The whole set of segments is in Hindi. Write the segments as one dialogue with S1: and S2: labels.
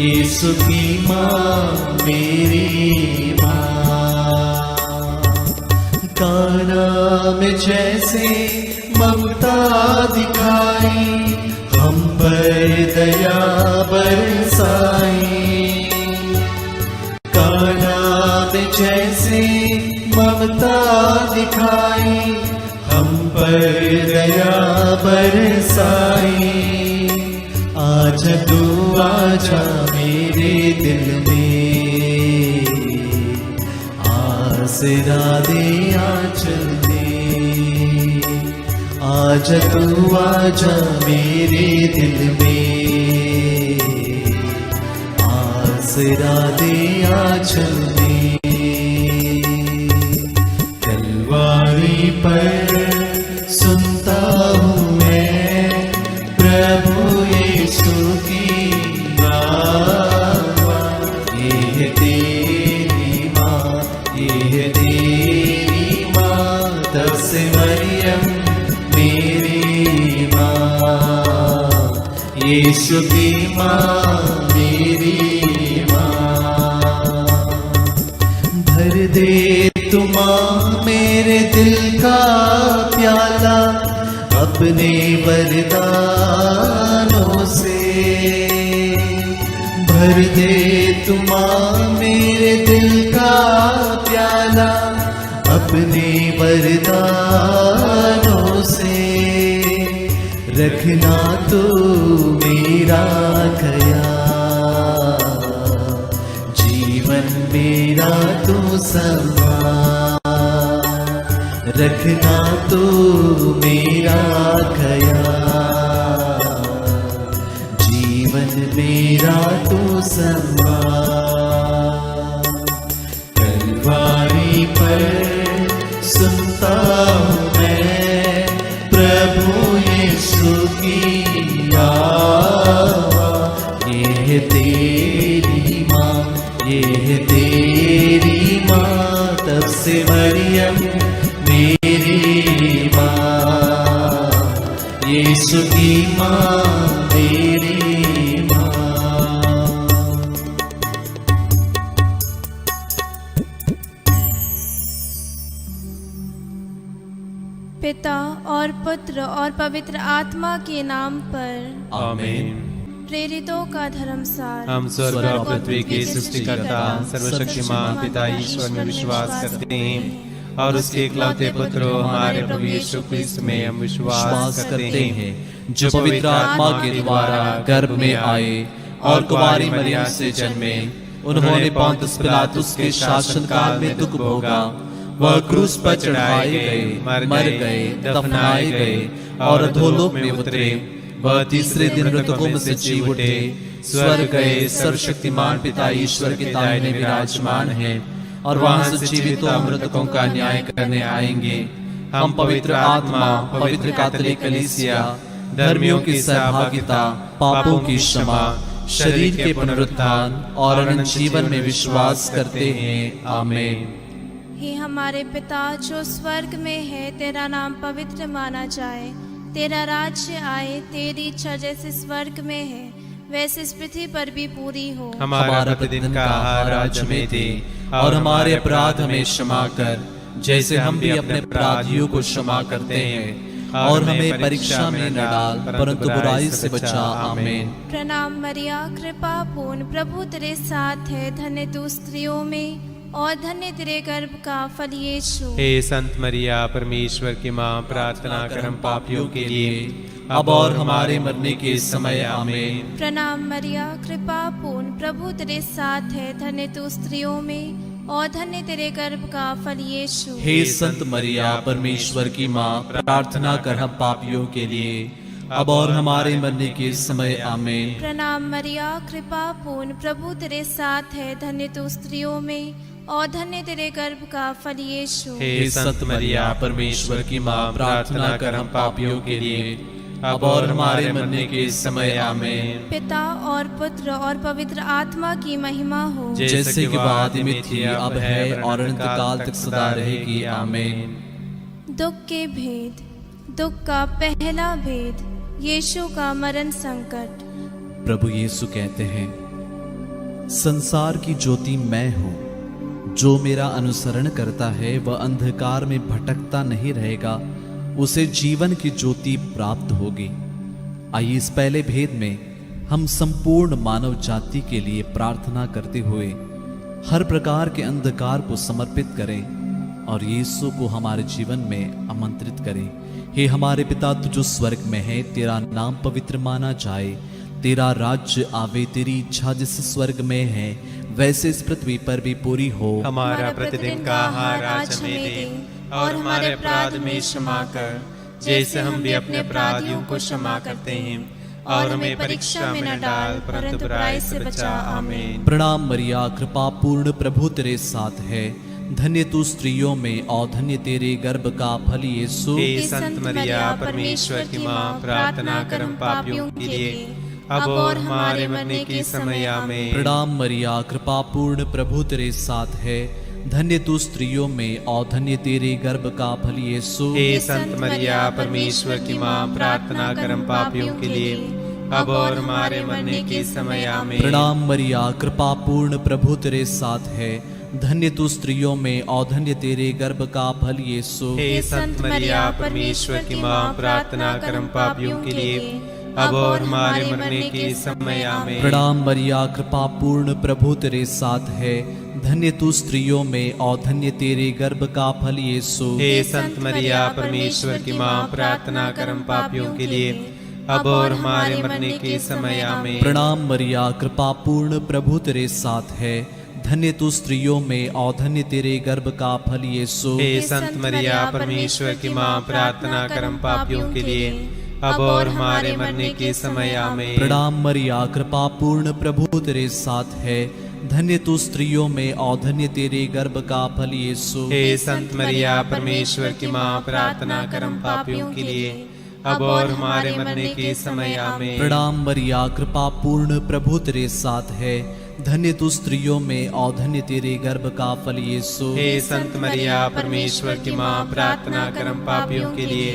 S1: यीशु की माँ मेरी माँ। काना में जैसे ममता दिखाई, हम पर दया बरसाई। काना में जैसे ममता दिखाई, हम पर दया बरसाई। आजा तू आजा मेरे दिल में, आसरा दे आंचल दे। आजा तू आजा मेरे दिल में, आसरा दे आंचल दे। कलवारी पर सुनता हूँ मैं प्रभु यीशु की आवाज़। ये है तेरी माँ, ये है तेरी माँ, तब से मरियम मेरी माँ। यीशु की माँ मेरी माँ। भर दे तू माँ मेरे दिल का प्याला अपने वरदानों से। भर दे तू माँ मेरे दिल का प्याला अपने वरदानों से। रखना तो मेरा ख्याल, जीवन मेरा तो संभाल। रखना तो मेरा ख्याल, जीवन मेरा तो संभाल। कलवारी पर सुनता हूँ मैं प्रभु यीशु की आवाज़। ये है तेरी माँ, ये है तेरी माँ, तब से मरियम मेरी माँ। यीशु की माँ मेरी माँ।
S2: पिता और पुत्र और पवित्र आत्मा के नाम पर
S3: आमीन।
S2: प्रेरितों का धर्मसार।
S3: हम स्वर्ग और पृथ्वी के सृष्टिकर्ता सर्वशक्तिमान पिता ईश्वर में विश्वास करते हैं और उसके इकलौते पुत्र हमारे प्रभु यीशु क्रिस्त में हम विश्वास करते हैं,
S4: जो पवित्र आत्मा के द्वारा गर्भ में आए और कुमारी मरियम से जन्मे। उन्होंने पोंतुस पिलातुस के शासन काल में दुख भोगा, वह क्रूस पर चढ़ाए गए, मर गए, दफनाए गए और अधोलोक में उतरे। वह तीसरे दिन मृतकों में से जी उठे, स्वर्ग गए, सर्वशक्तिमान पिता ईश्वर के दाहिने विराजमान है और वहां से जीवित और मृतकों का न्याय करने आएंगे। हम पवित्र आत्मा, पवित्र कैथोलिक कलीसिया, धर्मियों की सहभागिता, पापों की क्षमा, शरीर के पुनरुत्थान और अनंत जीवन में विश्वास करते हैं। आमीन।
S2: हे हमारे पिता जो स्वर्ग में है, तेरा नाम पवित्र माना जाए। तेरा राज्य आए, तेरी इच्छा जैसे स्वर्ग में है वैसे इस पृथ्वी पर भी पूरी हो।
S3: हमारा प्रतिदिन का आहार आज हमें दे
S4: और हमारे अपराध हमें क्षमा कर, जैसे हम भी अपने अपराधियों को क्षमा करते हैं। और हमें परीक्षा में न डाल, परंतु बुराई से बचा। आमीन।
S2: प्रणाम मरिया, कृपा पूर्ण, प्रभु तेरे साथ है। धन्य तू स्त्रियों में और धन्य तेरे गर्भ का फल यीशु।
S3: हे संत मरिया परमेश्वर की माँ, प्रार्थना कर हम पापियों के लिए
S4: अब और हमारे मरने के समय। आमीन।
S2: प्रणाम मरिया, कृपा पूर्ण, प्रभु तेरे साथ है। धन्य तू स्त्रियों में और धन्य तेरे गर्भ का फल यीशु।
S4: हे संत मरिया परमेश्वर की माँ, प्रार्थना कर हम पापियों के लिए अब और हमारे मरने के समय। आमीन।
S2: प्रणाम मरिया, कृपा पूर्ण, प्रभु तेरे साथ है। धन्य तू स्त्रियों में और धन्य तेरे गर्भ का फल यीशु।
S3: हे संत मरिया
S4: परमेश्वर की माँ, प्रार्थना कर हम पापियों के लिए अब और हमारे मरने के समय। आमीन।
S2: पिता और पुत्र और पवित्र आत्मा की महिमा हो,
S4: जैसे कि आदि में थी, अब है और अनंत काल तक सदा रहेगी। आमीन।
S2: दुख के भेद। दुख का पहला भेद, यीशु का मरण संकट।
S4: प्रभु यीशु कहते हैं, संसार की ज्योति मैं हूँ। जो मेरा अनुसरण करता है वह अंधकार में भटकता नहीं रहेगा, उसे जीवन की ज्योति प्राप्त होगी। आइए इस पहले भेद में हम संपूर्ण मानव जाति के लिए प्रार्थना करते हुए हर प्रकार के अंधकार को समर्पित करें और यीशु को हमारे जीवन में आमंत्रित करें। हे हमारे पिता, तू जो स्वर्ग में है, तेरा नाम पवित्र माना जाए, तेरा राज्य आवे, तेरी इच्छा जैसे स्वर्ग में है वैसे इस पृथ्वी पर भी पूरी हो।
S3: हमारा प्रतिदिन का आहार आज हमें दे और हमारे अपराध में क्षमा कर, जैसे हम भी अपने अपराधियों को क्षमा करते हैं, और हमें परीक्षा में न डाल परंतु बुराई से बचा। आमीन।
S4: प्रणाम मरिया, कृपा पूर्ण, प्रभु तेरे साथ है, धन्य तू स्त्रियों में और धन्य तेरे गर्भ का फल यीशु।
S3: हे संत मरिया, परमेश्वर की माँ, प्रार्थना कर हम पापियों के लिए अब और हमारे मरने के समय। आमीन।
S4: प्रणाम मरिया, कृपा पूर्ण, प्रभु तेरे साथ है, धन्य तू स्त्रियों में और धन्य तेरे गर्भ का फल यीशु।
S3: हे संत मरिया, परमेश्वर की माँ, प्रार्थना कर हम पापियों के लिए अब और हमारे मरने के समय। आमीन।
S4: प्रणाम मरिया, कृपा पूर्ण, प्रभु तेरे साथ है, धन्य तू स्त्रियों में और धन्य तेरे गर्भ का फल यीशु।
S3: हे संत मरिया, परमेश्वर की माँ, प्रार्थना कर हम पापियों के लिए अब और हमारे मरने के समय। आमीन।
S4: प्रणाम मरिया, कृपा पूर्ण, प्रभु तेरे साथ है, धन्य तू स्त्रियों में और धन्य तेरे गर्भ का फल यीशु।
S3: हे संत मरिया, परमेश्वर की माँ, प्रार्थना कर हम पापियों के लिए अब और हमारे मरने के समय। आमीन।
S4: प्रणाम मरिया, कृपा पूर्ण, प्रभु तेरे साथ है, धन्य तू स्त्रियों में और धन्य तेरे गर्भ का फल यीशु।
S3: हे संत मरिया, परमेश्वर की माँ, प्रार्थना कर हम पापियों के लिए अब और हमारे मरने के समय। आमीन।
S4: प्रणाम मरिया, कृपा पूर्ण, प्रभु तेरे साथ है, धन्य तू स्त्रियों में और धन्य तेरे गर्भ का फल यीशु।
S3: हे संत मरिया, परमेश्वर की माँ, प्रार्थना कर हम पापियों के लिए अब और हमारे मरने के समय। आमीन।
S4: प्रणाम मरिया, कृपा पूर्ण, प्रभु तेरे साथ है, धन्य तू स्त्रियों में और धन्य तेरे गर्भ का फल यीशु।
S3: हे संत मरिया, परमेश्वर की माँ, प्रार्थना कर हम पापियों के लिए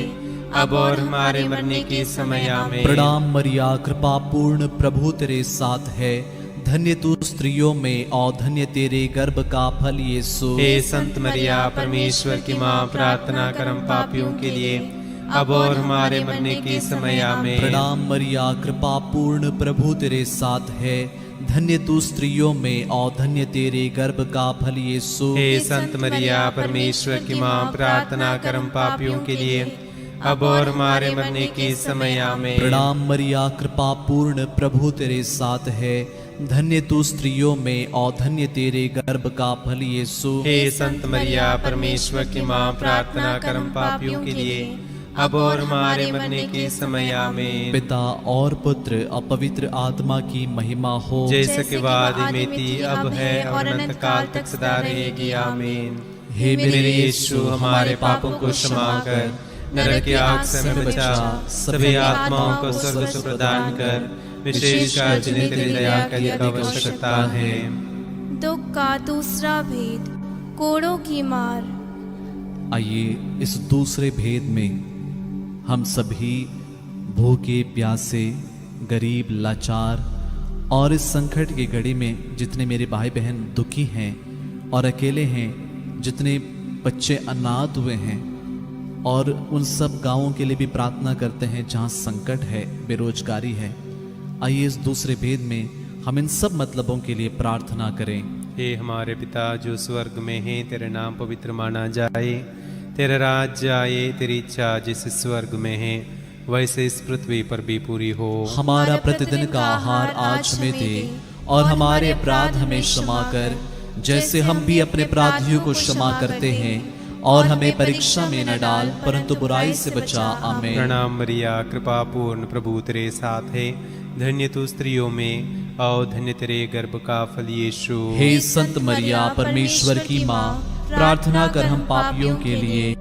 S3: अब और हमारे मरने के समय। आमीन।
S4: प्रणाम मरिया, कृपा पूर्ण, प्रभु तेरे साथ है, धन्य तू स्त्रियों में और धन्य तेरे गर्भ का फल यीशु।
S3: हे संत मरिया, परमेश्वर की माँ, प्रार्थना कर हम पापियों के लिए अब और हमारे मरने के समय। आमीन।
S4: प्रणाम मरिया, कृपा पूर्ण, प्रभु तेरे साथ है, धन्य तू स्त्रियों में और धन्य तेरे गर्भ का फल यीशु।
S3: हे संत मरिया, परमेश्वर की माँ, प्रार्थना कर हम पापियों के लिए अब और हमारे मरने के समय। आमीन।
S4: प्रणाम मरिया, कृपा पूर्ण, प्रभु तेरे साथ है, धन्य तू स्त्रियों में और धन्य तेरे गर्भ का फल यीशु।
S3: हे संत मरिया, परमेश्वर की माँ, प्रार्थना कर हम पापियों के लिए अब और हमारे मरने के समय। आमीन।
S4: पिता और पुत्र और पवित्र आत्मा की महिमा हो,
S3: जैसे कि वादी में थी, अब है और अनंत काल तक सदा रहेगी। आमीन।
S4: हे
S3: मेरे यीशु, हमारे पापों को क्षमा कर, नरक की आग से हमें बचा, सभी आत्माओं को स्वर्ग से प्रदान कर, विशेषकर जिन्हें तेरी दया की आवश्यकता है।
S2: दुख का दूसरा भेद, कोड़ों की मार।
S4: आइए इस दूसरे भेद में हम सभी भूखे, प्यासे, गरीब, लाचार और इस संकट की घड़ी में जितने मेरे भाई बहन दुखी हैं और अकेले हैं, जितने बच्चे अनाथ हुए हैं, और उन सब गांवों के लिए भी प्रार्थना करते हैं जहां संकट है, बेरोजगारी है। आइए इस दूसरे भेद में हम इन सब मतलबों के लिए प्रार्थना करें।
S3: हे हमारे पिता जो स्वर्ग में है, तेरा नाम पवित्र माना जाए, तेरा राज्य आए, तेरी इच्छा जैसे स्वर्ग में है वैसे इस पृथ्वी पर भी पूरी हो।
S4: हमारा प्रतिदिन का आहार आज हमें दे और हमारे अपराध हमें क्षमा कर, जैसे हम भी अपने अपराधियों को क्षमा करते हैं, और हमें परीक्षा में न डाल परंतु बुराई से बचा। आमीन।
S3: प्रणाम मरिया, कृपा पूर्ण, प्रभु तेरे साथ है, धन्य तू स्त्रियों में और धन्य तेरे गर्भ का फल यीशु।
S4: हे संत मरिया, परमेश्वर की माँ, प्रार्थना कर हम पापियों के लिए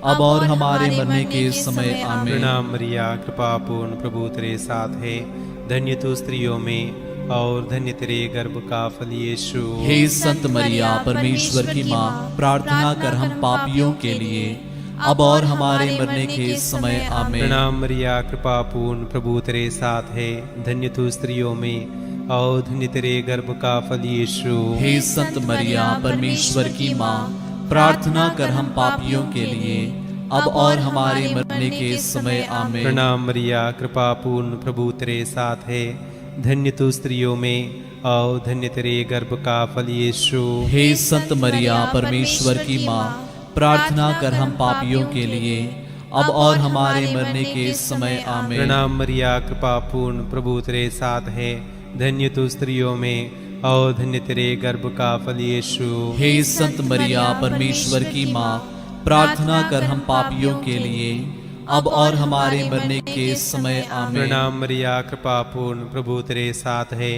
S4: अब और हमारे मरने के समय। आमीन।
S3: प्रणाम मरिया, कृपा पूर्ण, प्रभु तेरे साथ है, धन्य तू स्त्रियों में और धन्य तेरे गर्भ का फल यीशु।
S4: हे संत मरिया, परमेश्वर की माँ, प्रार्थना कर हम पापियों के लिए अब और हमारे मरने के समय। आमीन।
S3: प्रणाम मरिया, कृपा पूर्ण, प्रभु तेरे साथ है, धन्य तू स्त्रियों में और धन्य तेरे गर्भ का फल यीशु।
S4: हे संत मरिया परमेश्वर की माँ, प्रार्थना कर हम पापियों के लिए अब और हमारे मरने के समय आमीन।
S3: प्रणाम मरिया, कृपा पूर्ण प्रभु तेरे साथ है, धन्य तू स्त्रियों में और धन्य तेरे गर्भ का फल यीशु।
S4: हे संत मरिया परमेश्वर की माँ, प्रार्थना कर हम पापियों के लिए अब और हमारे मरने के समय आमीन।
S3: प्रणाम मरिया, कृपा पूर्ण प्रभु तेरे साथ है, धन्य तू स्त्रियों में और धन्य तेरे गर्भ का फल यीशु।
S4: हे संत मरिया परमेश्वर की माँ, प्रार्थना कर हम पापियों के लिए अब और हमारे मरने के समय आमीन।
S3: प्रणाम मरिया, कृपा पूर्ण प्रभु तेरे साथ है,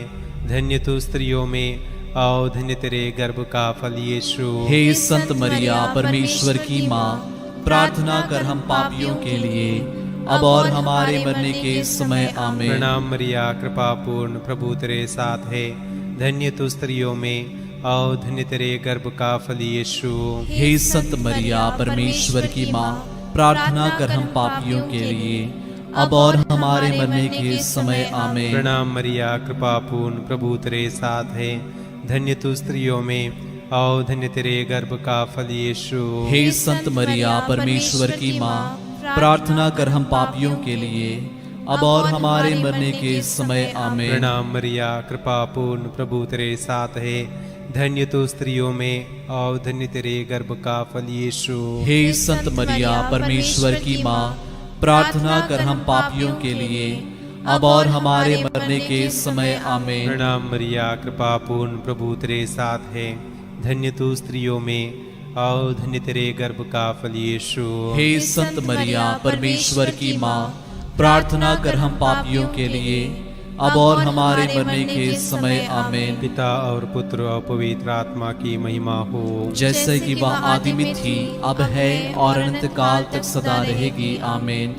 S3: धन्य तू स्त्रियों में और धन्य तेरे गर्भ का फल यीशु।
S4: हे संत मरिया परमेश्वर की माँ, प्रार्थना कर हम पापियों के लिए अब और हमारे मरने के समय आमीन।
S3: प्रणाम मरिया, कृपा पूर्ण प्रभु तेरे साथ है, धन्य तू स्त्रियों में और धन्य तेरे गर्भ का फल यीशु।
S4: हे संत मरिया परमेश्वर की माँ, प्रार्थना कर हम पापियों के लिए अब और हमारे मरने के समय आमीन।
S3: प्रणाम मरिया, कृपा पूर्ण प्रभु तेरे साथ है, धन्य तू स्त्रियों में और धन्य तेरे गर्भ का फल यीशु।
S4: हे संत मरिया परमेश्वर की माँ, प्रार्थना कर हम पापियों के लिए अब और हमारे मरने के समय आमीन।
S3: प्रणाम मरिया, कृपा पूर्ण प्रभु तेरे साथ है, धन्य तू स्त्रियों में और धन्य तेरे गर्भ का फल यीशु।
S4: हे संत मरिया परमेश्वर की माँ, प्रार्थना कर हम पापियों के लिए अब और हमारे मरने के समय आमीन।
S3: प्रणाम मरिया, कृपा पूर्ण प्रभु तेरे साथ है, धन्य तू स्त्रियों में और धन्य तेरे गर्भ का फल यीशु।
S4: हे संत मरिया परमेश्वर की माँ, प्रार्थना कर हम पापियों के लिए अब और हमारे मरने के समय आमीन।
S3: पिता और पुत्र और पवित्र आत्मा की महिमा हो,
S4: जैसे कि वह आदि में थी, अब है और अनंत काल तक सदा रहेगी आमीन।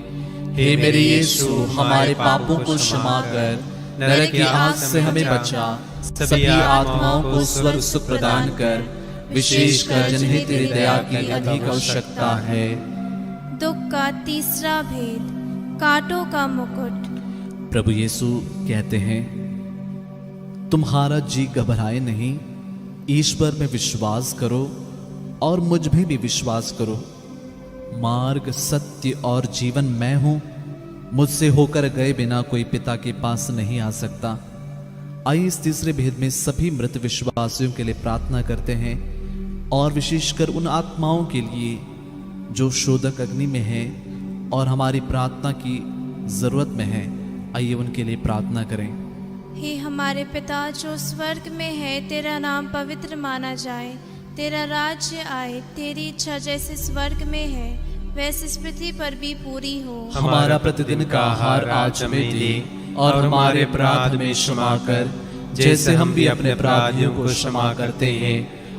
S4: हे मेरे यीशु, हमारे पापों को क्षमा कर नरक की आग से हमें बचा, सभी आत्माओं को स्वर्ग सुख प्रदान कर, विशेषकर जिन्हें तेरी दया की अधिक आवश्यकता है।
S2: दुख का तीसरा भेद, कांटों का मुकुट।
S4: प्रभु यीशु कहते हैं, तुम्हारा जी घबराए नहीं, ईश्वर में विश्वास करो और मुझ में भी विश्वास करो। मार्ग, सत्य और जीवन मैं हूं, मुझसे होकर गए बिना कोई पिता के पास नहीं आ सकता। आइए इस तीसरे भेद में सभी मृत विश्वासियों के लिए प्रार्थना करते हैं और विशेषकर उन आत्माओं के लिए जो शोधक अग्नि में हैं और हमारी प्रार्थना की जरूरत में है। आइए उनके लिए प्रार्थना करें।
S2: हे हमारे पिता जो स्वर्ग में है, तेरा नाम पवित्र माना जाए, तेरा राज्य आए, तेरी इच्छा जैसे स्वर्ग में है वैसे इस पृथ्वी पर भी पूरी हो।
S4: हमारा प्रतिदिन का आहार आज हमें दे और हमारे अपराध में क्षमा कर, जैसे हम भी अपने अपराधियों को क्षमा करते हैं,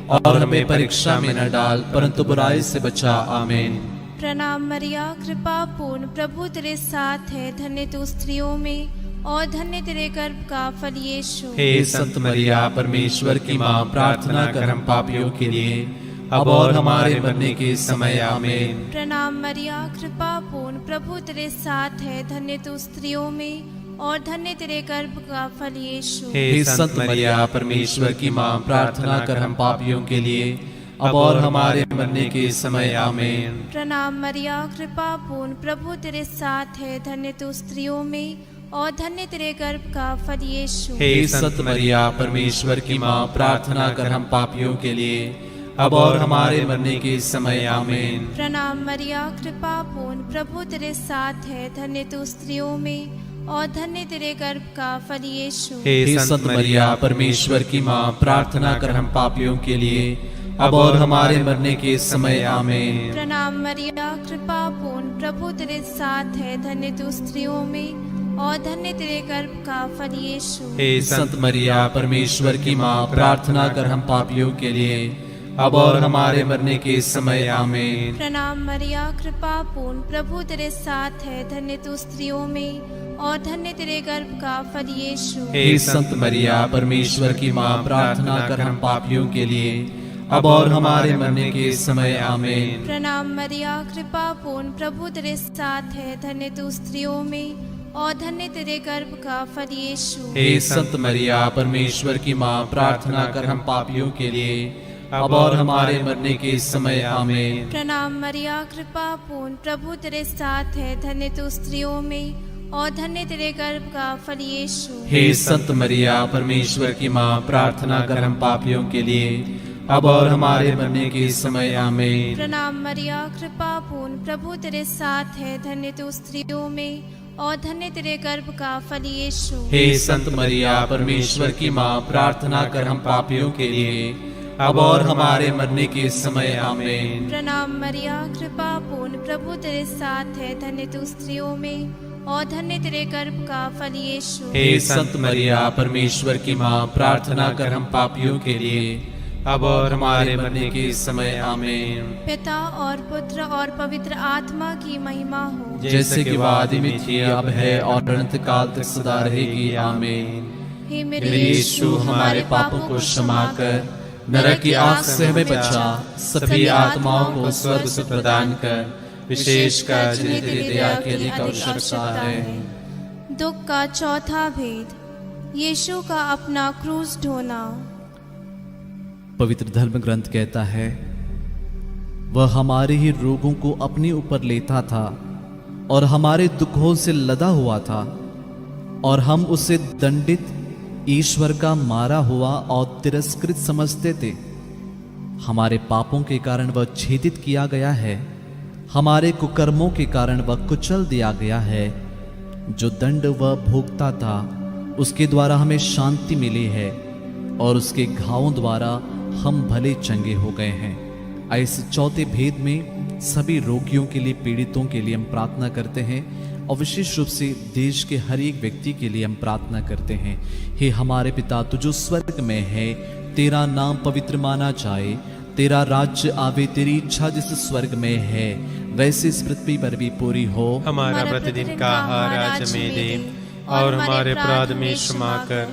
S4: और हमें परीक्षा में न डाल परंतु बुराई से बचा। आमीन।
S2: प्रणाम मरिया, कृपा पूर्ण प्रभु तेरे साथ है, धन्य तू स्त्रियों में और धन्य तेरे गर्भ का फल यीशु।
S4: हे संत मरिया परमेश्वर की माँ, प्रार्थना कर हम पापियों के लिए अब और हमारे मरने के समय। आमीन।
S2: प्रणाम मरिया, कृपा पूर्ण प्रभु तेरे साथ है, धन्य तू स्त्रियों में और धन्य तेरे गर्भ का फल यीशु।
S4: हे संत मरिया परमेश्वर की माँ, प्रार्थना कर हम पापियों के लिए अब और हमारे मरने के समय। आमीन।
S2: प्रणाम मरिया, कृपा पूर्ण प्रभु तेरे साथ है, धन्य तू स्त्रियों में और धन्य तेरे गर्भ का फल यीशु।
S4: हे संत मरिया परमेश्वर की माँ, प्रार्थना कर हम पापियों के लिए अब और हमारे मरने के समय। आमीन।
S2: प्रणाम मरिया, कृपा पूर्ण प्रभु तेरे साथ है, धन्य तू स्त्रियों में और धन्य तेरे गर्भ का फल यीशु।
S4: हे संत मरिया परमेश्वर की माँ, प्रार्थना कर हम पापियों के लिए अब और हमारे मरने के समय। आमीन।
S2: प्रणाम मरिया, कृपा पूर्ण प्रभु तेरे साथ है, धन्य तू स्त्रियों में और धन्य तेरे गर्भ का फल यीशु।
S4: हे संत मरिया परमेश्वर की माँ, प्रार्थना कर हम पापियों के लिए अब और हमारे मरने के समय। आमीन।
S2: प्रणाम मरिया, कृपा पूर्ण प्रभु तेरे साथ है, धन्य तू स्त्रियों में और धन्य तेरे गर्भ का फल यीशु।
S4: हे संत मरिया परमेश्वर की माँ, प्रार्थना कर हम पापियों के लिए अब और हमारे मरने के समय। आमीन।
S2: प्रणाम मरिया, कृपा पूर्ण प्रभु तेरे साथ है, धन्य तू स्त्रियों में और धन्य तेरे गर्भ का फल यीशु।
S4: हे संत मरिया परमेश्वर की माँ, प्रार्थना कर हम पापियों के लिए अब और हमारे मरने के समय आमीन।
S2: प्रणाम मरिया, कृपा पूर्ण, प्रभु तेरे साथ है, धन्य तू स्त्रियों में और धन्य तेरे गर्भ का फल यीशु।
S4: हे संत मरिया परमेश्वर की माँ, प्रार्थना कर हम पापियों के लिए अब और हमारे मरने के समय आमीन।
S2: प्रणाम मरिया, कृपा पूर्ण, प्रभु तेरे साथ है, धन्य तू स्त्रियों में और धन्य तेरे गर्भ का फल यीशु।
S4: हे संत मरिया परमेश्वर की माँ, प्रार्थना कर हम पापियों के लिए अब और हमारे मरने के समय आमीन।
S2: प्रणाम मरिया, कृपा पूर्ण, प्रभु तेरे साथ है, धन्य तू स्त्रियों में और धन्य तेरे गर्भ का फल यीशु।
S4: हे संत मरिया परमेश्वर की माँ, प्रार्थना कर हम पापियों के लिए अब और हमारे मरने के समय आमीन।
S2: पिता और पुत्र और पवित्र आत्मा की महिमा हो,
S4: जैसे कि आदि में थी, अब है और अनंत काल तक सदा रहेगी आमीन।
S2: हे
S4: मेरे यीशु, हमारे पापों को क्षमा कर, नरक की आग से हमें बचा, सभी आत्माओं को स्वर्ग से प्रदान कर, विशेषकर जिन्हें तेरी दया की अधिक आवश्यकता है।
S2: दुख का चौथा भेद, यीशु का अपना क्रूस ढोना।
S4: पवित्र धर्म ग्रंथ कहता है, वह हमारे ही रोगों को अपने ऊपर लेता था और हमारे दुखों से लदा हुआ था, और हम उसे दंडित, ईश्वर का मारा हुआ और तिरस्कृत समझते थे। हमारे पापों के कारण वह छेदित किया गया है, हमारे कुकर्मों के कारण वह कुचल दिया गया है। जो दंड वह भोगता था, उसके द्वारा हमें शांति मिली है, और उसके घावों द्वारा हम भले चंगे हो गए हैं। ऐसे चौथे भेद में सभी रोगियों के लिए, पीड़ितों के लिए हम प्रार्थना करते हैं, और विशेष रूप से देश के हर एक व्यक्ति के लिए हम प्रार्थना करते हैं। हे हमारे पिता, तू जो स्वर्ग में है, तेरा नाम पवित्र माना जाए, तेरा राज्य आवे, तेरी इच्छा जैसे स्वर्ग में है वैसे इस पृथ्वी पर भी पूरी हो।
S3: हमारा प्रतिदिन का आहार आज हमें दे, और हमारे अपराध में क्षमा कर,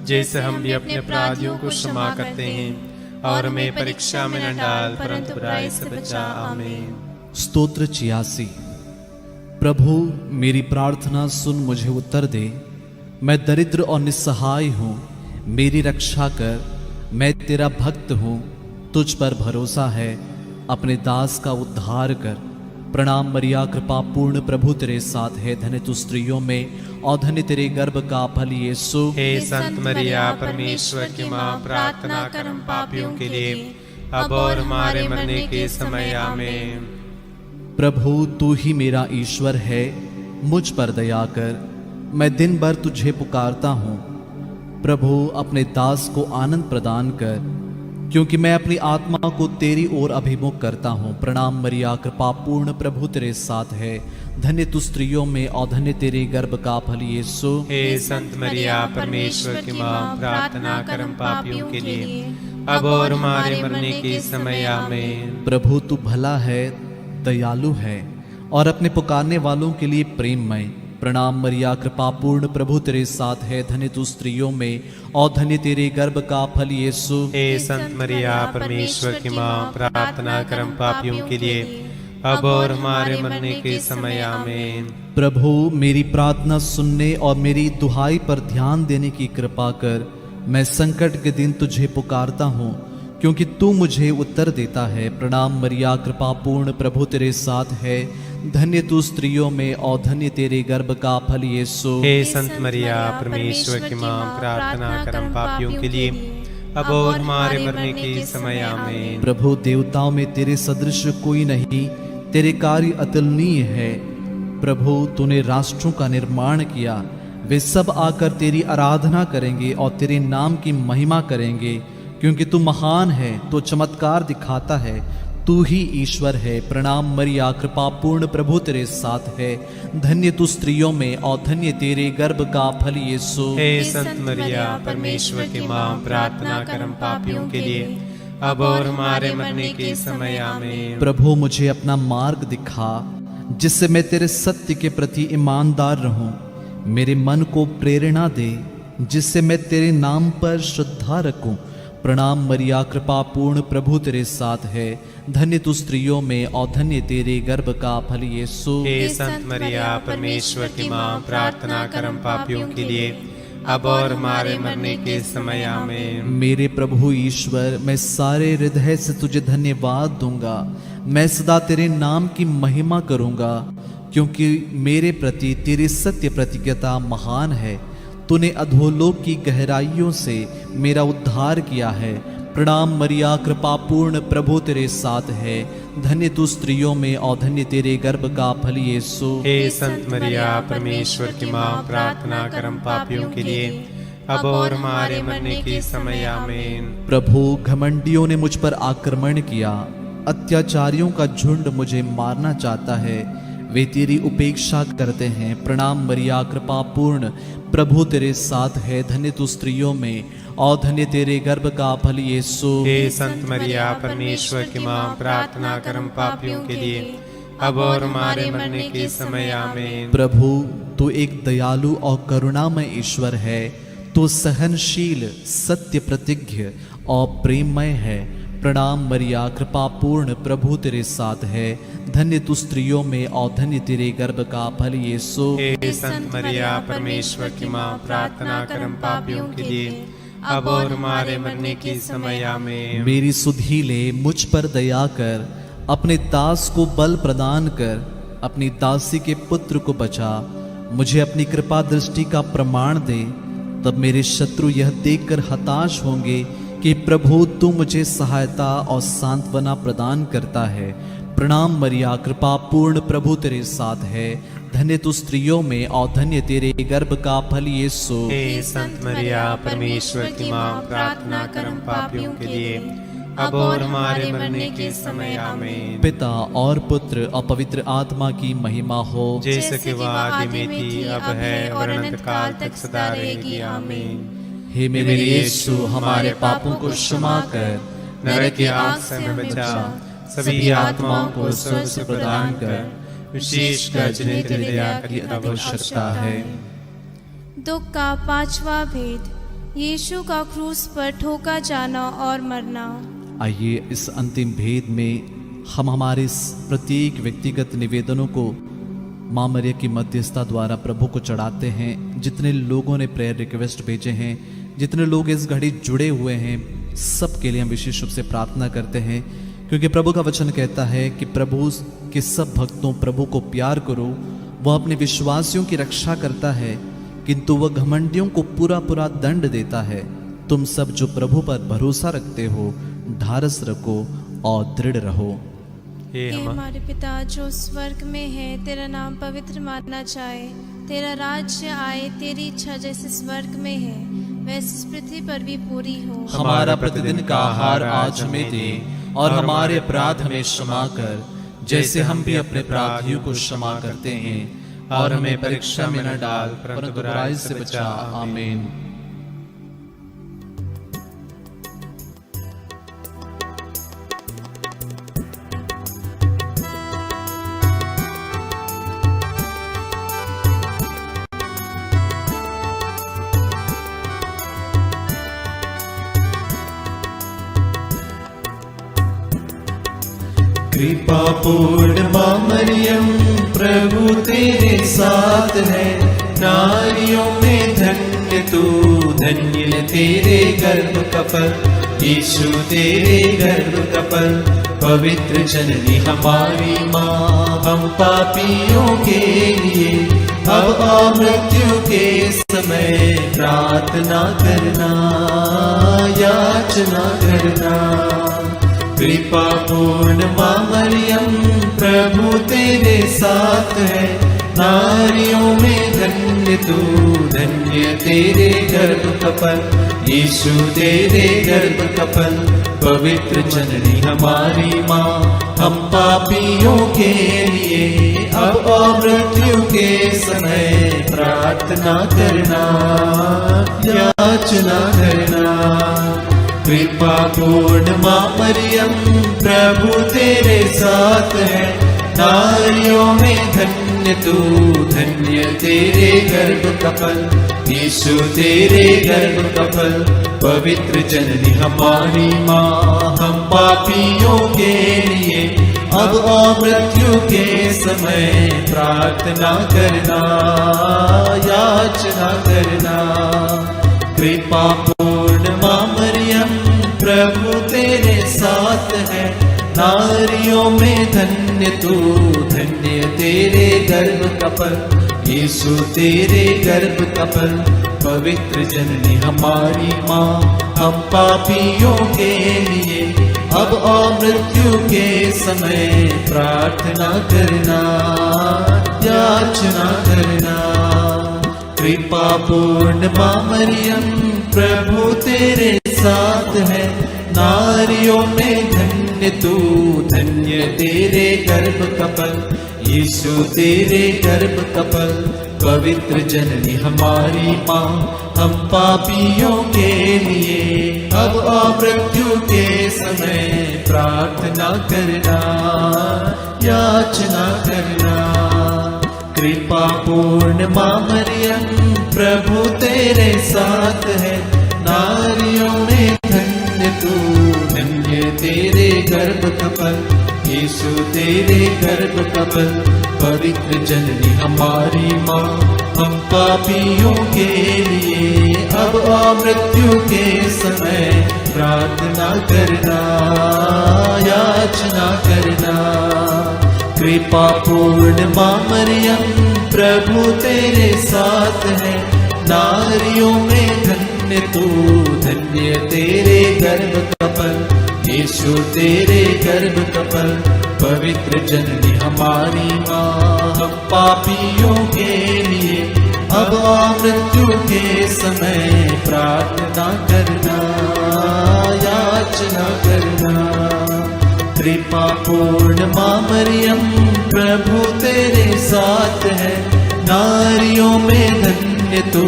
S3: जैसे हम भी अपने अपराधियों को क्षमा करते हैं, और हमें परीक्षा में न डाल, परंतु बुराई से बचा। आमीन।
S4: स्तोत्र 86। प्रभु मेरी प्रार्थना सुन, मुझे उत्तर दे, मैं दरिद्र और निस्सहाय हूँ, मेरी रक्षा कर, मैं तेरा भक्त हूँ, तुझ पर भरोसा है, अपने दास का उद्धार कर। प्रणाम मरिया, कृपा पूर्ण, प्रभु तेरे साथ है, धन्य तू स्त्रियों में और धन्य तेरे गर्भ का फल यीशु।
S3: हे संत मरिया परमेश्वर की माँ, प्रार्थना कर हम पापियों के लिए अब और हमारे मरने के समय आमीन।
S4: प्रभु तू ही मेरा ईश्वर है, मुझ पर दया कर, मैं दिन भर तुझे पुकारता हूँ। प्रभु अपने दास को आनंद प्रदान कर, क्योंकि मैं अपनी आत्मा को तेरी ओर अभिमुख करता हूँ। प्रणाम मरिया, कृपा पूर्ण, प्रभु तेरे साथ है, धन्य तू स्त्रियों में और धन्य तेरे गर्भ का फल यीशु।
S3: हे संत मरिया परमेश्वर की माँ, प्रार्थना कर हम पापियों के लिए अब और हमारे मरने के समय आमीन।
S4: प्रभु तू भला है, दयालु है, और अपने पुकारने वालों के लिए प्रेममय। प्रणाम मरिया, कृपा पूर्ण, प्रभु तेरे साथ है, धन्य तू स्त्रियों में और धन्य तेरे गर्भ का फल यीशु।
S3: हे संत मरिया परमेश्वर की माँ, प्रार्थना कर हम पापियों के लिए अब और हमारे मरने के समय आमीन।
S4: प्रभु मेरी प्रार्थना सुनने और मेरी दुहाई पर ध्यान देने की कृपा कर। मैं संकट के दिन तुझे पुकारता हूँ, क्योंकि तू मुझे उत्तर देता है। प्रणाम मरिया, कृपा पूर्ण, प्रभु तेरे साथ है, धन्य तू स्त्रियों में और धन्य तेरे गर्भ का फल यीशु।
S3: हे संत मरिया परमेश्वर की माँ, प्रार्थना कर हम पापियों के लिए अब और हमारे मरने के समय आमीन।
S4: प्रभु देवताओं में तेरे सदृश कोई नहीं, तेरे कार्य अतुलनीय है। प्रभु तूने राष्ट्रों का निर्माण किया, वे सब आकर तेरी आराधना करेंगे और तेरे नाम की महिमा करेंगे, क्योंकि तू महान है, तो चमत्कार दिखाता है, तू ही ईश्वर है। प्रणाम मरिया, कृपा पूर्ण, प्रभु तेरे साथ है, धन्य तू स्त्रियों में और धन्य तेरे गर्भ का फल यीशु।
S3: हे संत मरिया परमेश्वर की माँ, प्रार्थना कर हम पापियों के लिए अब और हमारे मरने के समय आमीन।
S4: प्रभु मुझे अपना मार्ग दिखा, जिससे मैं तेरे सत्य के प्रति ईमानदार रहूं। मेरे मन को प्रेरणा दे, जिससे मैं तेरे नाम पर श्रद्धा रखूं। प्रणाम मरिया, कृपा पूर्ण, प्रभु तेरे साथ है। धन्य तू स्त्रियों में और धन्य तेरे गर्भ का फल यीशु।
S3: हे संत मरिया, परमेश्वर की माँ, प्रार्थना कर हम पापियों के लिए, अब और हमारे मरने के समय आमीन।
S4: मेरे प्रभु ईश्वर, मैं सारे हृदय से तुझे धन्यवाद दूंगा। मैं सदा तेरे नाम की महिमा करूंगा, क्योंकि मेरे प्रति तेरी सत्य प्रतिज्ञता महान है। तूने अधोलोक की गहराइयों से मेरा उद्धार किया है। प्रणाम मरिया, कृपा पूर्ण, प्रभु तेरे साथ है। धन्य तू स्त्रियों में और धन्य तेरे गर्भ का फल यीशु।
S3: हे संत मरिया, परमेश्वर की माँ, प्रार्थना कर हम पापियों के लिए, अब और हमारे मरने के समय आमीन।
S4: प्रभु, घमंडियों ने मुझ पर आक्रमण किया, अत्याचारियों का झुंड मुझे मारना चाहता है। वे तेरी उपेक्षा करते हैं। प्रणाम मरिया, कृपा पूर्ण, प्रभु तेरे साथ है। धन्य तू स्त्रियों में और धन्य तेरे गर्भ का फल यीशु।
S3: हे संत मरिया, परमेश्वर की माँ, प्रार्थना कर हम पापियों के लिए, अब और हमारे मरने के समय आमीन।
S4: प्रभु, तू एक दयालु और करुणामय ईश्वर है। तू सहनशील, सत्य प्रतिज्ञ और प्रेममय है। प्रणाम मरिया, कृपा पूर्ण, प्रभु तेरे साथ है। धन्य तू स्त्रियों में और धन्य तेरे गर्भ का फल यीशु।
S3: हे संत मरिया, परमेश्वर की माँ, प्रार्थना कर हम पापियों के लिए, अब और हमारे मरने के समय आमीन।
S4: मेरी सुधीले, मुझ पर दया कर, अपने दास को बल प्रदान कर, अपनी दासी के पुत्र को बचा। मुझे अपनी कृपा दृष्टि का प्रमाण दे, तब मेरे शत्रु यह देखकर हताश होंगे कि प्रभु तू मुझे सहायता और सांत्वना प्रदान करता है। प्रणाम मरिया, कृपा पूर्ण, प्रभु तेरे साथ है। धन्य तू स्त्रियों में और धन्य तेरे गर्भ का फल यीशु।
S3: हे संत मरिया, परमेश्वर की माँ, प्रार्थना कर हम पापियों के लिए, अब और हमारे मरने के समय आमीन।
S4: पिता और पुत्र और पवित्र आत्मा की महिमा हो,
S3: जैसे कि वह आदि में थी, अब है और अनंत काल तक सदा रहेगी आमीन।
S4: हे मेरे यीशु, हमारे पापों को क्षमा कर,
S3: नरक की आग से हमें बचा, सभी आत्माओं को स्वर्ग प्रदान कर, विशेषकर जिन्हें तेरी दया की आवश्यकता है।
S2: दुख का पांचवा भेद, यीशु का क्रूस पर ठोका जाना और मरना।
S4: आइए इस अंतिम भेद में हम हमारे इस प्रत्येक व्यक्तिगत निवेदनों को माँ मरिया की मध्यस्थता द्वारा प्रभु को चढ़ाते हैं। जितने लोगों ने प्रेयर रिक्वेस्ट भेजे हैं, जितने लोग इस घड़ी जुड़े हुए हैं, सब के लिए हम विशेष रूप से प्रार्थना करते हैं, क्योंकि प्रभु का वचन कहता है कि प्रभु के सब भक्तों प्रभु को प्यार करो। वह अपने विश्वासियों की रक्षा करता है, किंतु वह घमंडियों को पूरा पूरा दंड देता है। तुम सब जो प्रभु पर भरोसा रखते हो, ढारस रखो और दृढ़ रहो।
S3: हे
S2: हमारे पिता जो स्वर्ग में है, तेरा नाम पवित्र माना जाए, तेरा राज्य आए, तेरी इच्छा जैसे स्वर्ग में है वैसे इस पृथ्वी पर भी पूरी हो।
S4: हमारा प्रतिदिन का आहार आज हमें दे, और हमारे अपराध हमें क्षमा कर, जैसे हम भी अपने अपराधियों को क्षमा करते हैं, और हमें परीक्षा में न डाल, परंतु बुराई से बचा। आमीन।
S1: कृपा पूर्ण माँ मरियम, प्रभु तेरे साथ है। नारियों में धन्य तू, धन्य तेरे गर्भ का फल यीशु, तेरे गर्भ का फल। पवित्र जननी हमारी माँ, हम पापियों के लिए अब और मृत्यु के समय प्रार्थना करना, याचना करना। कृपा पूर्ण माँ मरियम, प्रभु तेरे साथ है। नारियों में धन्य तू, धन्य तेरे गर्भ का फल यीशु, तेरे गर्भ का फल। पवित्र जननी हमारी माँ, हम पापियों के लिए अब और मृत्यु के समय प्रार्थना करना, याचना करना। कृपा पूर्ण माँ मरियम, प्रभु तेरे साथ है। नारियों में धन्य तू, धन्य तेरे गर्भ का फल, यीशु तेरे गर्भ का फल। पवित्र जननी हमारी माँ, हम पापियों के लिए अब और मृत्यु के समय प्रार्थना करना, याचना करना। कृपा पूर्ण माँ मरियम, प्रभु तेरे साथ है, नारियों में धन्य तू, धन्य तेरे गर्भ का फल, यीशु तेरे गर्भ का फल। पवित्र जननी हमारी माँ, हम पापियों के लिए अब और मृत्यु के समय प्रार्थना करना, याचना करना। कृपा पूर्ण माँ मरियम, प्रभु तेरे साथ है, नारियों में धन्य तू, धन्य तेरे गर्भ का फल, यीशु तेरे गर्भ का फल। पवित्र जननी हमारी माँ, हम पापियों के लिए अब और मृत्यु के समय प्रार्थना करना, याचना करना। कृपा पूर्ण माँ मरियम, प्रभु तेरे साथ है, नारियों में धन्य तू, धन्य तेरे गर्भ का फल, यीशु तेरे गर्भ का फल। पवित्र जननी हमारी माँ, हम पापियों के लिए अब और मृत्यु के समय प्रार्थना करना, याचना करना। कृपा पूर्ण माँ मरियम, प्रभु तेरे साथ है, नारियों में धन्य तू, धन्य तेरे गर्भ का फल, यीशु तेरे गर्भ का फल। पवित्र जननी हमारी माँ, हम पापियों के लिए अब और मृत्यु के समय प्रार्थना करना, याचना करना। कृपा पूर्ण माँ मरियम, प्रभु तेरे साथ है, नारियों में धन्य तू,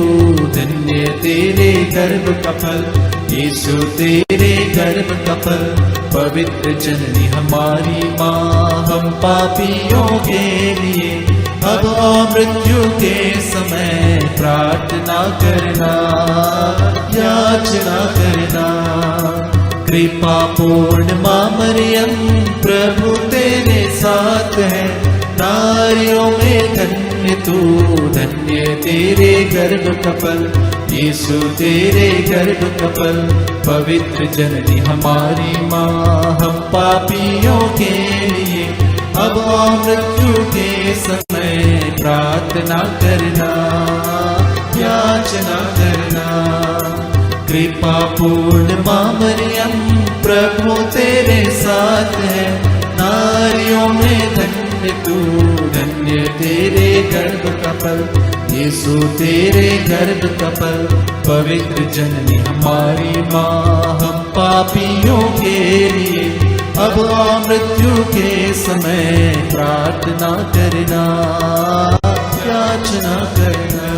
S1: धन्य तेरे गर्भ का फल, यीशु तेरे गर्भ का फल। पवित्र जननी हमारी माँ, हम पापियों के लिए अब और मृत्यु के समय प्रार्थना करना, याचना करना। कृपा पूर्ण माँ मरियम, प्रभु तेरे साथ है, नारियों में धन्य तू, धन्य तेरे गर्भ का फल, यीशु तेरे गर्भ का फल। पवित्र जननी हमारी माँ, हम पापियों के लिए अब और मृत्यु के समय प्रार्थना करना, याचना करना। कृपा पूर्ण माँ मरियम, प्रभु तेरे साथ है, नारियों में धन्य तू, धन्य तेरे गर्भ का फल, यीशु तेरे गर्भ का फल। पवित्र जननी हमारी माँ, हम पापियों के लिए अब और मृत्यु के समय प्रार्थना करना, याचना करना।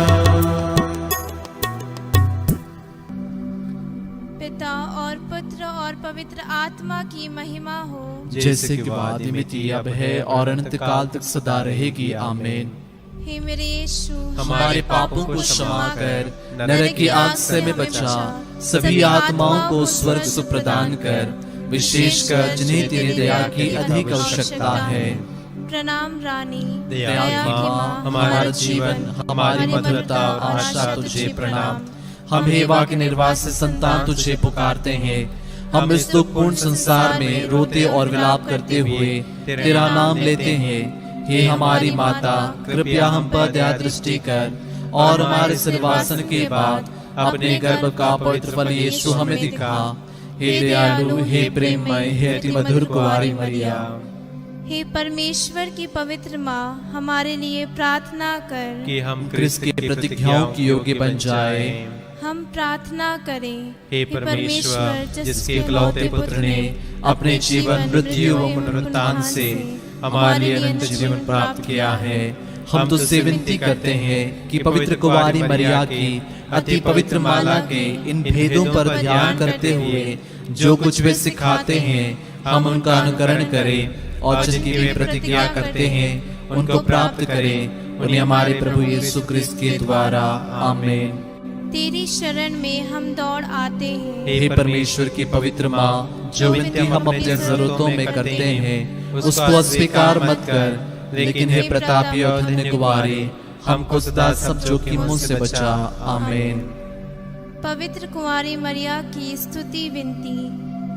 S2: पिता और पुत्र और पवित्र आत्मा की महिमा हो,
S4: जैसे कि आदि में थी, अब है और अनंत काल तक सदा रहेगी। आमीन।
S2: हे मेरे यीशु,
S4: हमारे पापों को क्षमा कर, नरक की आग से में बचा, सभी आत्माओं को स्वर्ग सुख प्रदान कर, विशेषकर जिन्हें तेरी दया की अधिक आवश्यकता है।
S2: प्रणाम रानी,
S3: दया की माँ, हमारा जीवन, हमारी मधुरता और आशा तुझे प्रणाम।
S4: हम हेवा के निर्वास से संतान तुझे पुकारते हैं। हम इस दुखपूर्ण संसार में रोते और विलाप करते हुए तेरा नाम लेते हैं। हे हमारी माता, कृपया हम पर दया दृष्टि कर और हमारे सिरवासन के बाद अपने गर्भ का पवित्र फल यीशु हमें दिखा। हे दयालु, हे प्रेममय, हे अति मधुर कुंवारी मरिया।
S2: हे परमेश्वर की पवित्र माँ, हमारे लिए प्रार्थना कर
S3: कि हम
S4: क्रिस्त की प्रतिज्ञाओं की योग्य बन जाए।
S2: हम प्रार्थना करें।
S3: हे परमेश्वर, जिसके इकलौते पुत्र ने अपने जीवन, मृत्यु व पुनरुत्थान से हमारे लिए अनंत जीवन प्राप्त किया है, हम तुझसे विनती करते हैं कि पवित्र कुंवारी मरिया की अति पवित्र माला के इन भेदों पर ध्यान करते हुए जो कुछ वे सिखाते हैं, हम उनका अनुकरण करें
S4: और जिनकी वे प्रतिज्ञा करते हैं उनको प्राप्त करें। उन्हें हमारे प्रभु यीशु क्रिस्त के द्वारा आमीन।
S2: तेरी शरण में हम दौड़ आते हैं।
S4: हे परमेश्वर की पवित्र माँ, जो विनती हम अपनी जरूरतों में करते हैं उसको अस्वीकार मत कर, लेकिन हे प्रतापी और धन्य कुमारी, हमको सदा सब जोखिमों से बचा। आमीन।
S2: पवित्र कुंवारी मरिया की स्तुति विनती।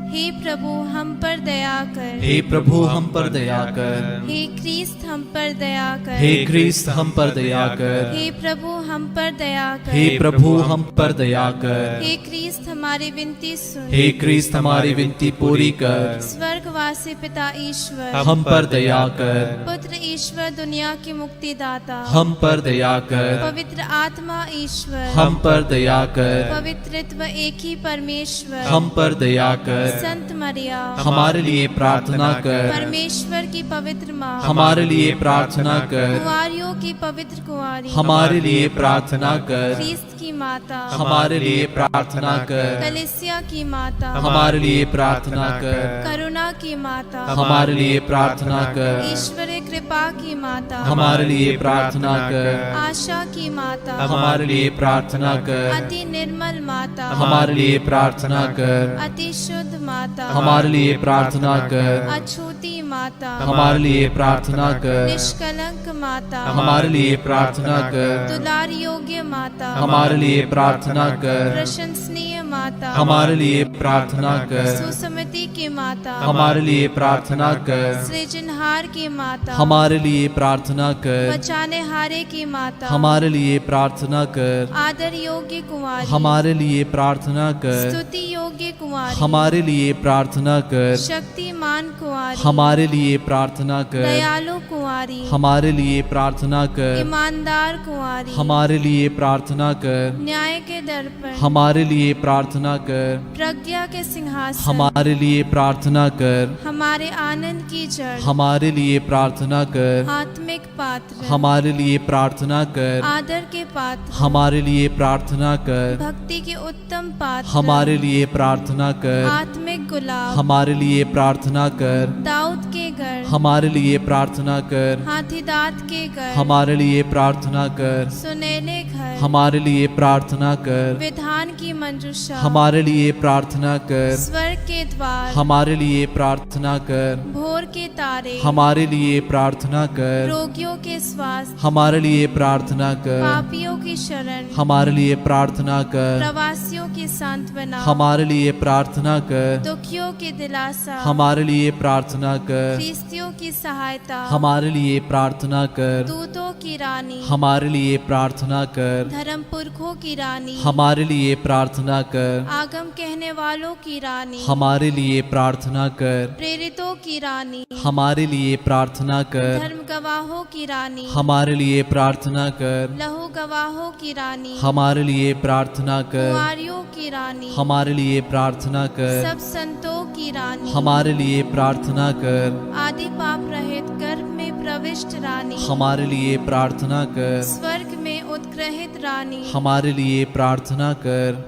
S2: हे प्रभु हम पर दया कर।
S4: हे प्रभु हम पर दया कर।
S2: हे क्रिस्त हम पर दया कर।
S4: हे क्रिस्त हम पर दया कर।
S2: हे प्रभु हम पर दया कर।
S4: हे प्रभु हम पर दया कर।
S2: हे क्रिस्त हमारी विनती सुन।
S4: हे क्रिस्त हमारी विनती पूरी कर।
S2: स्वर्गवासी पिता ईश्वर
S4: हम पर दया कर।
S2: पुत्र ईश्वर दुनिया की मुक्तिदाता
S4: हम पर दया कर।
S2: पवित्र आत्मा ईश्वर
S4: हम पर दया कर।
S2: पवित्रत्व एक ही परमेश्वर
S4: हम पर दया कर।
S2: संत मरिया
S4: हमारे लिए प्रार्थना कर।
S2: परमेश्वर की पवित्र माँ
S4: हमारे लिए प्रार्थना कर।
S2: कुंवारियों की पवित्र कुंवारी
S4: हमारे लिए प्रार्थना कर।
S2: क्रिस्त की माता
S4: हमारे लिए प्रार्थना कर।
S2: कलिसिया की माता
S4: हमारे लिए प्रार्थना कर।
S2: करुणा की माता
S4: हमारे लिए प्रार्थना कर।
S2: ईश्वरीय कृपा की माता
S4: हमारे लिए प्रार्थना कर।
S2: आशा की माता
S4: हमारे लिए प्रार्थना कर।
S2: अति निर्मल माता
S4: हमारे लिए प्रार्थना कर।
S2: अति शुद्ध माता
S4: हमारे लिए प्रार्थना कर।
S2: अछूती माता
S4: हमारे लिए प्रार्थना कर।
S2: निष्कलंक माता
S4: हमारे लिए प्रार्थना कर।
S2: दुलार योग्य माता
S4: हमारे लिए प्रार्थना कर।
S2: प्रशंसनीय माता
S4: हमारे लिए प्रार्थना कर।
S2: सुसमति की माता
S4: हमारे लिए प्रार्थना कर।
S2: सृजनहार की माता
S4: हमारे लिए प्रार्थना कर।
S2: बचाने हारे की माता
S4: हमारे लिए प्रार्थना कर।
S2: आदर योग्य कुंवारी
S4: हमारे लिए प्रार्थना कर।
S2: स्तुति योग्य कुंवारी
S4: हमारे लिए प्रार्थना कर।
S2: शक्तिमान कुंवारी
S4: हमारे लिए प्रार्थना कर।
S2: दयालु कुंवारी
S4: हमारे लिए प्रार्थना कर।
S2: ईमानदार कुंवारी
S4: हमारे लिए प्रार्थना कर।
S2: न्याय के दर्पण
S4: हमारे लिए प्रार्थना कर।
S2: प्रज्ञा के सिंहासन
S4: हमारे लिए प्रार्थना कर।
S2: हमारे आनंद की जड़
S4: हमारे लिए प्रार्थना कर।
S2: आत्मिक पात्र
S4: हमारे लिए प्रार्थना कर।
S2: आदर के पात्र
S4: हमारे लिए प्रार्थना कर।
S2: भक्ति के उत्तम पात्र
S4: हमारे लिए प्रार्थना कर।
S2: आत्मिक गुलाब
S4: हमारे लिए प्रार्थना कर।
S2: दाऊद के गढ़
S4: हमारे लिए प्रार्थना कर।
S2: हाथीदांत के गढ़
S4: हमारे लिए प्रार्थना कर।
S2: सुनहले घर
S4: हमारे लिए प्रार्थना कर।
S2: विधान की मंजूषा
S4: हमारे लिए प्रार्थना कर।
S2: स्वर्ग के द्वार
S4: हमारे लिए प्रार्थना कर।
S2: भोर के तारे
S4: हमारे लिए प्रार्थना कर।
S2: रोगियों के स्वास्थ्य
S4: हमारे लिए प्रार्थना कर।
S2: पापियों की शरण
S4: हमारे लिए प्रार्थना कर।
S2: प्रवासियों की सांत्वना
S4: हमारे लिए प्रार्थना कर।
S2: दुखियों की दिलासा
S4: हमारे लिए प्रार्थना कर।
S2: ख्रिस्तियों की सहायता
S4: हमारे लिए प्रार्थना कर।
S2: दूतों की रानी
S4: हमारे लिए प्रार्थना कर।
S2: धर्म पुरखों की रानी
S4: हमारे लिए प्रार्थना कर।
S2: आगम कहने वालों की रानी
S4: हमारे लिए प्रार्थना कर।
S2: प्रेरितों की रानी
S4: हमारे लिए प्रार्थना कर।
S2: धर्म गवाहों की रानी
S4: हमारे लिए प्रार्थना कर।
S2: लहू गवाहों की रानी
S4: हमारे लिए प्रार्थना कर।
S2: कुंवारियों की रानी
S4: हमारे लिए प्रार्थना कर।
S2: सब संतों की रानी
S4: हमारे लिए प्रार्थना कर।
S2: आदि पाप रहित गर्भ में प्रविष्ट रानी
S4: हमारे लिए प्रार्थना कर।
S2: स्वर्ग में उत्ग्रहित रानी
S4: हमारे लिए प्रार्थना कर।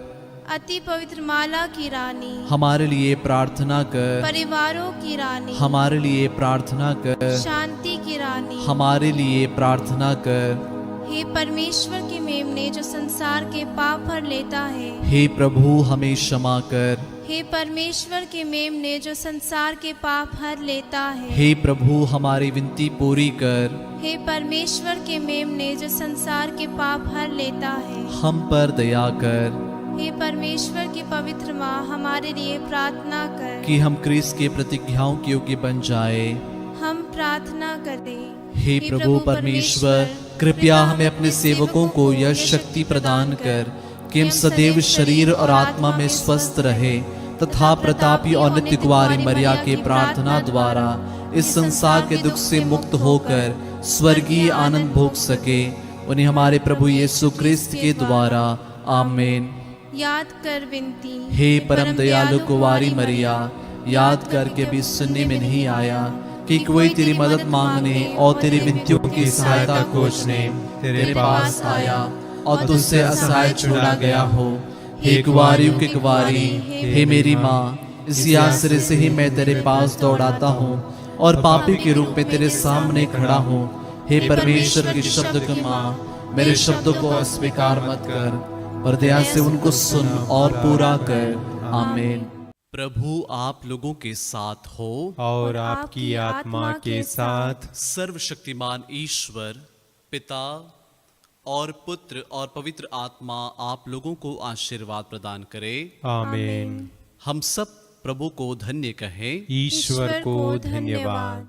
S2: अति पवित्र माला की रानी
S4: हमारे लिए प्रार्थना कर।
S2: परिवारों की रानी
S4: हमारे लिए प्रार्थना कर।
S2: शांति की रानी
S4: हमारे लिए प्रार्थना कर।
S2: हे परमेश्वर की मेमने जो संसार के पाप भर लेता है।
S4: हे प्रभु हमें क्षमा कर।
S2: हे परमेश्वर के मेमने जो संसार के पाप हर लेता है।
S4: हे प्रभु हमारी विनती पूरी कर।
S2: हे परमेश्वर के मेमने जो संसार के पाप हर लेता है।
S4: हम पर दया कर
S2: हे परमेश्वर की पवित्र माँ हमारे लिए प्रार्थना कर
S4: कि हम क्रिस्त के प्रतिज्ञाओं के योग्य बन जाए।
S2: हम प्रार्थना करें।
S4: हे प्रभु परमेश्वर, कृपया हमें अपने सेवकों को यह शक्ति प्रदान कर कि हम सदैव शरीर और आत्मा में स्वस्थ रहे तथा प्रतापी और नित्य कुंवारी मरिया के प्रार्थना द्वारा इस संसार के दुख से मुक्त होकर स्वर्गीय आनंद भोग सके। उन्हें हमारे प्रभु यीशु क्रिस्त के द्वारा आमीन।
S2: याद कर विनती।
S4: हे परम दयालु कुंवारी मरिया, याद करके भी सुनने में नहीं आया कि कोई तेरी मदद मांगने और तेरी विनतियों की सहायता खोजने तेरे पास आया और तुझसे असहाय छोड़ा गया हो। हे कुंवारियों की कुंवारी, हे मेरी माँ, इसी आश्रय से ही मैं तेरे पास दौड़ाता हूँ। और पापी के रूप में तेरे सामने खड़ा हूँ। हे परमेश्वर के शब्द की माँ, मेरे शब्दों को अस्वीकार मत कर, पर दया से उनको सुन और पूरा कर। आमीन। प्रभु आप लोगों के साथ हो
S3: और आपकी आत्मा के साथ।
S4: सर्वशक्तिमान ईश्वर पिता और पुत्र और पवित्र आत्मा आप लोगों को आशीर्वाद प्रदान करे।
S3: आमीन।
S4: हम सब प्रभु को धन्य कहें।
S3: ईश्वर को धन्यवाद।